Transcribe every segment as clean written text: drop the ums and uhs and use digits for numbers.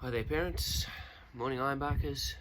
Hi there parents, morning ironbarkers,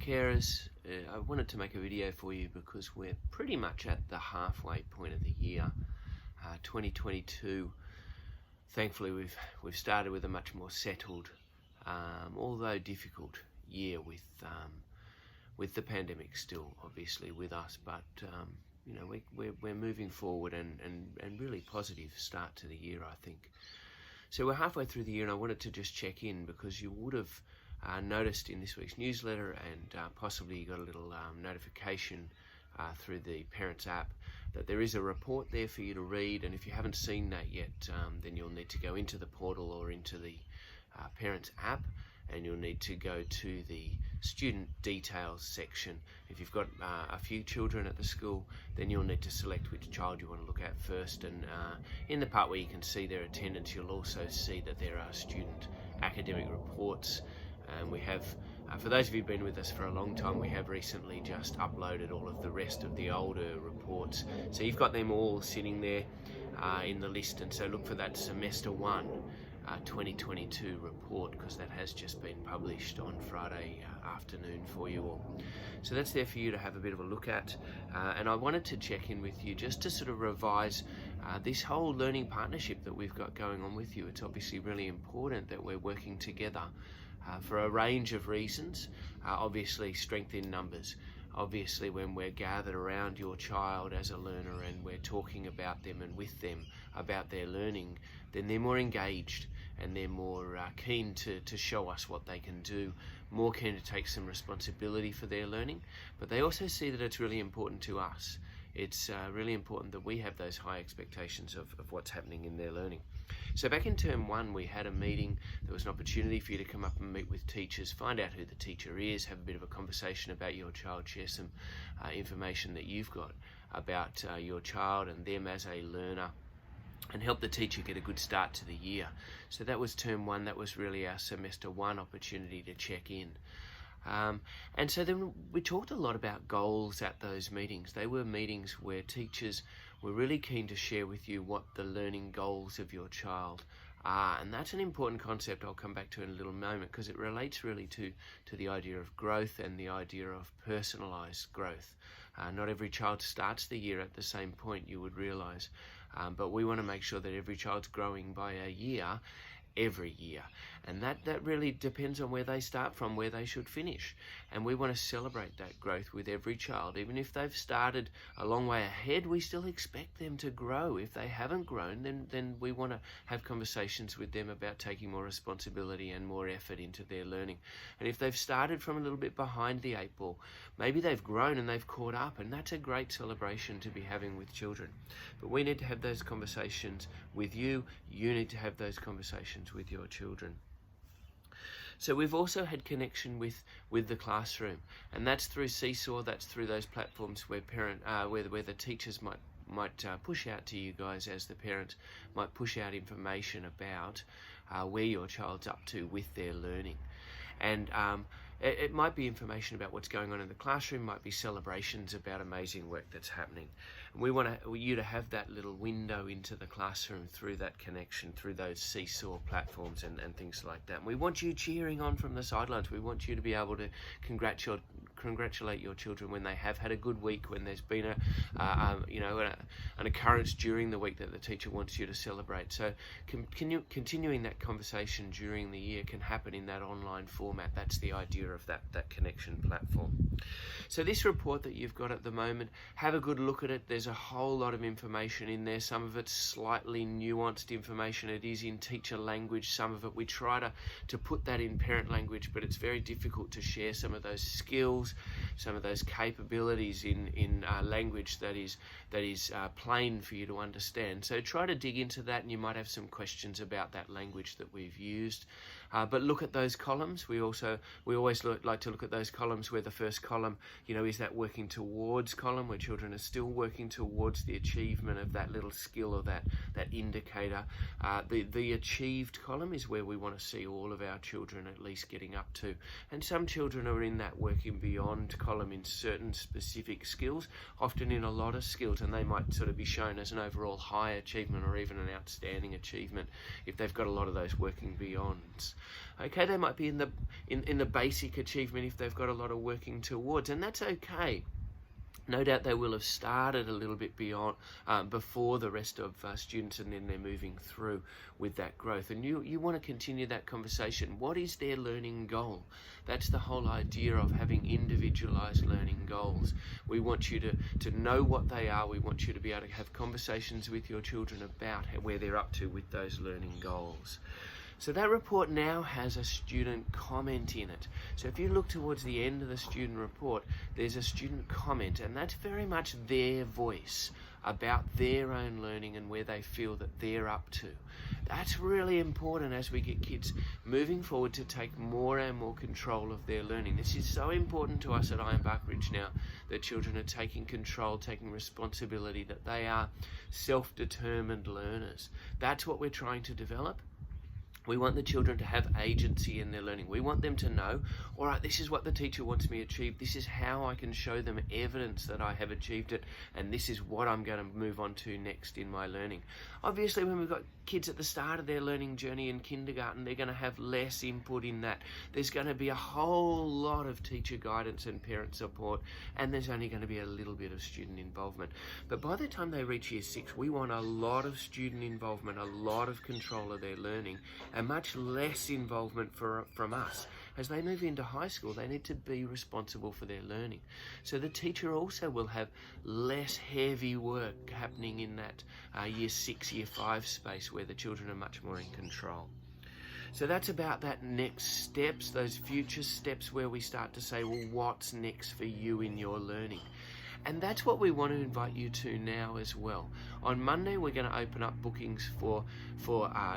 carers. I wanted to make a video for you because we're pretty much at the halfway point of the year, 2022. Thankfully we've started with a much more settled, although difficult year with the pandemic still obviously with us, but we're moving forward and really positive start to the year, I think. So we're halfway through the year and I wanted to just check in because you would have noticed in this week's newsletter and possibly you got a little notification through the Parents app that there is a report there for you to read, and if you haven't seen that yet, then you'll need to go into the portal or into the Parents app, and you'll need to go to the student details section. If you've got a few children at the school, then you'll need to select which child you want to look at first, and in the part where you can see their attendance, you'll also see that there are student academic reports, and we have, for those of you who've been with us for a long time, we have recently just uploaded all of the rest of the older reports, so you've got them all sitting there in the list, and so look for that semester 1 2022 report, because that has just been published on Friday afternoon for you all. So that's there for you to have a bit of a look at, and I wanted to check in with you just to sort of revise this whole learning partnership that we've got going on with you. It's obviously really important that we're working together for a range of reasons. Obviously strength in numbers. Obviously when we're gathered around your child as a learner and we're talking about them and with them about their learning, then they're more engaged and they're more keen to show us what they can do, more keen to take some responsibility for their learning, but they also see that it's really important to us. It's really important that we have those high expectations of what's happening in their learning. So back in term 1, we had a meeting. There was an opportunity for you to come up and meet with teachers, find out who the teacher is, have a bit of a conversation about your child, share some information that you've got about your child and them as a learner, and help the teacher get a good start to the year. So that was term 1. That was really our semester 1 opportunity to check in. And so then we talked a lot about goals at those meetings. They were meetings where teachers were really keen to share with you what the learning goals of your child are. And that's an important concept I'll come back to in a little moment, because it relates really to the idea of growth and the idea of personalised growth. Not every child starts the year at the same point, you would realise, but we want to make sure that every child's growing by a year every year, and that really depends on where they start from, where they should finish, and we want to celebrate that growth with every child. Even if they've started a long way ahead, we still expect them to grow. If they haven't grown, then we want to have conversations with them about taking more responsibility and more effort into their learning. And if they've started from a little bit behind the 8 ball, maybe they've grown and they've caught up, and that's a great celebration to be having with children. But we need to have those conversations with you. You need to have those conversations with your children. So we've also had connection with the classroom, and that's through Seesaw. That's through those platforms where where the teachers might push out to you guys as the parents, might push out information about where your child's up to with their learning. And it might be information about what's going on in the classroom, might be celebrations about amazing work that's happening. And we want you to have that little window into the classroom through that connection, through those Seesaw platforms and things like that. And we want you cheering on from the sidelines. We want you to be able to congratulate your children when they have had a good week, when there's been an occurrence during the week that the teacher wants you to celebrate. So continuing that conversation during the year can happen in that online format. That's the idea of that connection platform. So this report that you've got at the moment, have a good look at it. There's a whole lot of information in there. Some of it's slightly nuanced information. It is in teacher language. Some of it we try to put that in parent language, but it's very difficult to share some of those skills, some of those capabilities in language that is plain for you to understand. So try to dig into that, and you might have some questions about that language that we've used. But look at those columns. We always like to look at those columns where the first column, is that working towards column, where children are still working towards the achievement of that little skill or that indicator. The achieved column is where we want to see all of our children at least getting up to. And some children are in that working beyond beyond column in certain specific skills, often in a lot of skills, and they might sort of be shown as an overall high achievement or even an outstanding achievement if they've got a lot of those working beyonds. Okay, they might be in the basic achievement if they've got a lot of working towards, and that's okay. No doubt they will have started a little bit beyond before the rest of students, and then they're moving through with that growth. And you want to continue that conversation. What is their learning goal? That's the whole idea of having individualized learning goals. We want you to know what they are. We want you to be able to have conversations with your children about where they're up to with those learning goals. So that report now has a student comment in it. So if you look towards the end of the student report, there's a student comment, and that's very much their voice about their own learning and where they feel that they're up to. That's really important as we get kids moving forward to take more and more control of their learning. This is so important to us at Ironbark Ridge now, that children are taking control, taking responsibility, that they are self-determined learners. That's what we're trying to develop. We want the children to have agency in their learning. We want them to know, all right, this is what the teacher wants me to achieve. This is how I can show them evidence that I have achieved it, and this is what I'm going to move on to next in my learning. Obviously, when we've got kids at the start of their learning journey in kindergarten, they're going to have less input in that. There's going to be a whole lot of teacher guidance and parent support, and there's only going to be a little bit of student involvement. But by the time they reach year 6, we want a lot of student involvement, a lot of control of their learning, and much less involvement from us. As they move into high school, they need to be responsible for their learning. So the teacher also will have less heavy work happening in that year 6, year 5 space where the children are much more in control. So that's about that next steps, those future steps where we start to say, well, what's next for you in your learning? And that's what we want to invite you to now as well. On Monday, we're going to open up bookings for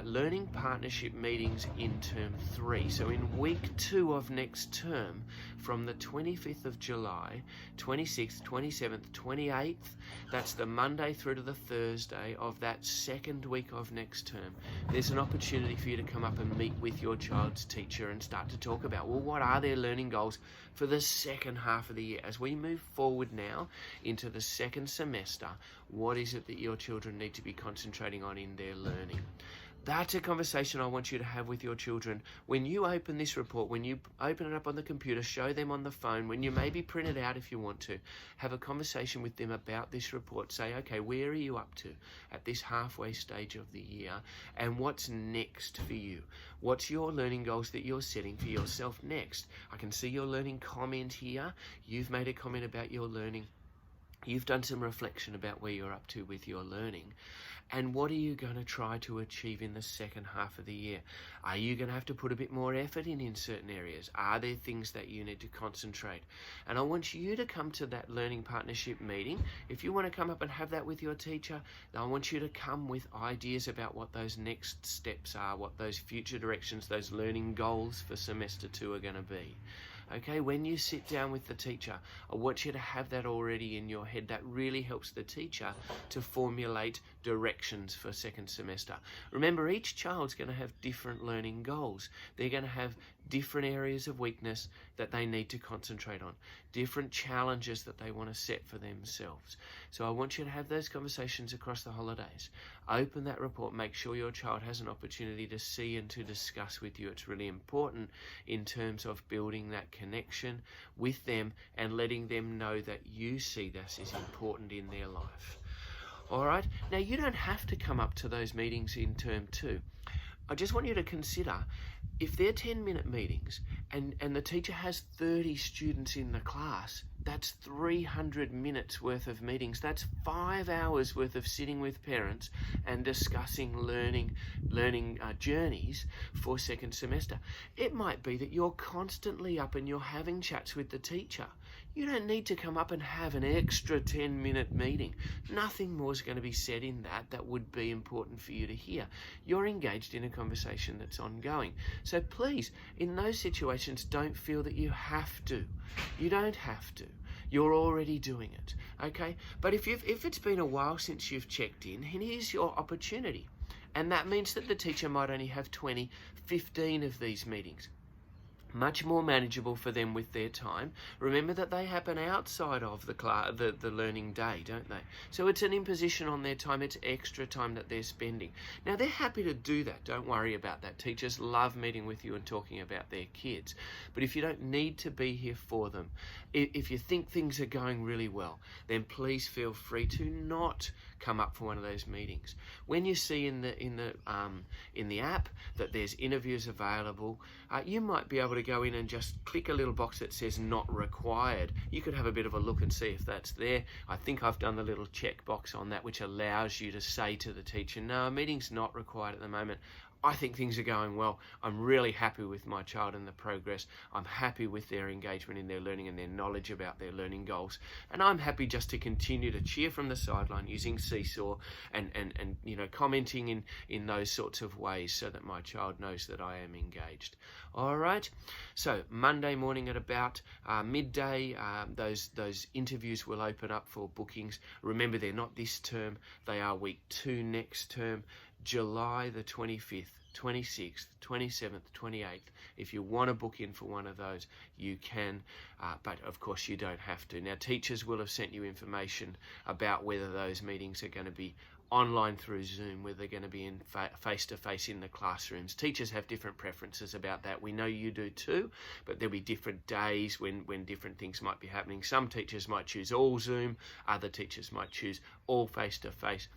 learning partnership meetings in term 3. So in week 2 of next term, from the 25th of July, 26th, 27th, 28th, that's the Monday through to the Thursday of that second week of next term, there's an opportunity for you to come up and meet with your child's teacher and start to talk about, well, what are their learning goals for the second half of the year? As we move forward now into the second semester, what is it that your children need to be concentrating on in their learning? That's a conversation I want you to have with your children. When you open this report, when you open it up on the computer, show them on the phone, when you maybe print it out if you want to, have a conversation with them about this report. Say, okay, where are you up to at this halfway stage of the year, and what's next for you? What's your learning goals that you're setting for yourself next? I can see your learning comment here. You've made a comment about your learning. You've done some reflection about where you're up to with your learning. And what are you going to try to achieve in the second half of the year? Are you going to have to put a bit more effort in certain areas? Are there things that you need to concentrate? And I want you to come to that learning partnership meeting. If you want to come up and have that with your teacher, I want you to come with ideas about what those next steps are, what those future directions, those learning goals for semester 2 are going to be. Okay, when you sit down with the teacher, I want you to have that already in your head. That really helps the teacher to formulate directions for second semester. Remember, each child's going to have different learning goals. They're going to have different areas of weakness that they need to concentrate on, different challenges that they want to set for themselves. So I want you to have those conversations across the holidays. Open that report, make sure your child has an opportunity to see and to discuss with you. It's really important in terms of building that connection with them and letting them know that you see this is important in their life. All right, now you don't have to come up to those meetings in term 2. I just want you to consider, if they're 10-minute meetings and the teacher has 30 students in the class, that's 300 minutes worth of meetings. That's 5 hours worth of sitting with parents and discussing learning journeys for second semester. It might be that you're constantly up and you're having chats with the teacher. You don't need to come up and have an extra 10-minute meeting. Nothing more is going to be said in that would be important for you to hear. You're engaged in a conversation that's ongoing. So please, in those situations, don't feel that you have to. You don't have to. You're already doing it, okay? But if it's been a while since you've checked in, here's your opportunity. And that means that the teacher might only have 20, 15 of these meetings. much more manageable for them with their time. Remember that they happen outside of the class, the learning day, don't they? So it's an imposition on their time. It's extra time that they're spending. Now, they're happy to do that. Don't worry about that. Teachers love meeting with you and talking about their kids. But if you don't need to be here for them, if you think things are going really well, then please feel free to not come up for one of those meetings. When you see in the app that there's interviews available, you might be able to go in and just click a little box that says not required. You could have a bit of a look and see if that's there. I think I've done the little check box on that, which allows you to say to the teacher, no, a meeting's not required at the moment. I think things are going well. I'm really happy with my child and the progress. I'm happy with their engagement in their learning and their knowledge about their learning goals. And I'm happy just to continue to cheer from the sideline using Seesaw and commenting in those sorts of ways so that my child knows that I am engaged. All right. So Monday morning at about midday, those interviews will open up for bookings. Remember, they're not this term. They are week 2 next term. July the 25th, 26th, 27th, 28th. If you want to book in for one of those, you can, but of course you don't have to. Now, teachers will have sent you information about whether those meetings are going to be online through Zoom, whether they're going to be in face-to-face in the classrooms. Teachers have different preferences about that. We know you do too, but there'll be different days when different things might be happening. Some teachers might choose all Zoom, other teachers might choose all face-to-face.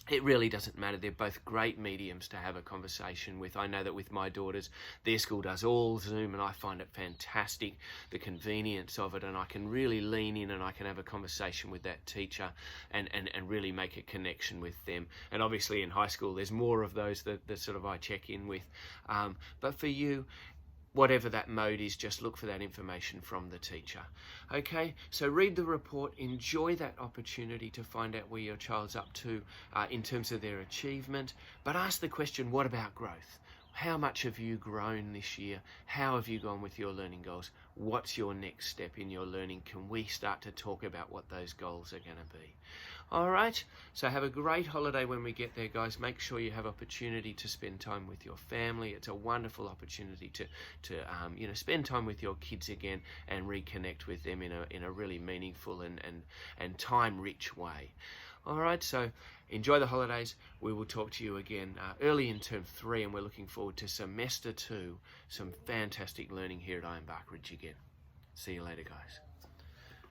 It really doesn't matter. They're both great mediums to have a conversation with. I know that with my daughters, their school does all Zoom, and I find it fantastic, the convenience of it, and I can really lean in and I can have a conversation with that teacher and really make a connection with them. And obviously in high school, there's more of those that sort of I check in with. But for you, whatever that mode is, just look for that information from the teacher. Okay, so read the report, enjoy that opportunity to find out where your child's up to in terms of their achievement, but ask the question, what about growth? How much have you grown this year? How have you gone with your learning goals? What's your next step in your learning? Can we start to talk about what those goals are going to be? All right, so have a great holiday when we get there, guys. Make sure you have opportunity to spend time with your family. It's a wonderful opportunity to spend time with your kids again and reconnect with them in a really meaningful and time-rich way. All right, so enjoy the holidays. We will talk to you again early in term 3, and we're looking forward to semester 2, some fantastic learning here at Ironbark Ridge again. See you later, guys.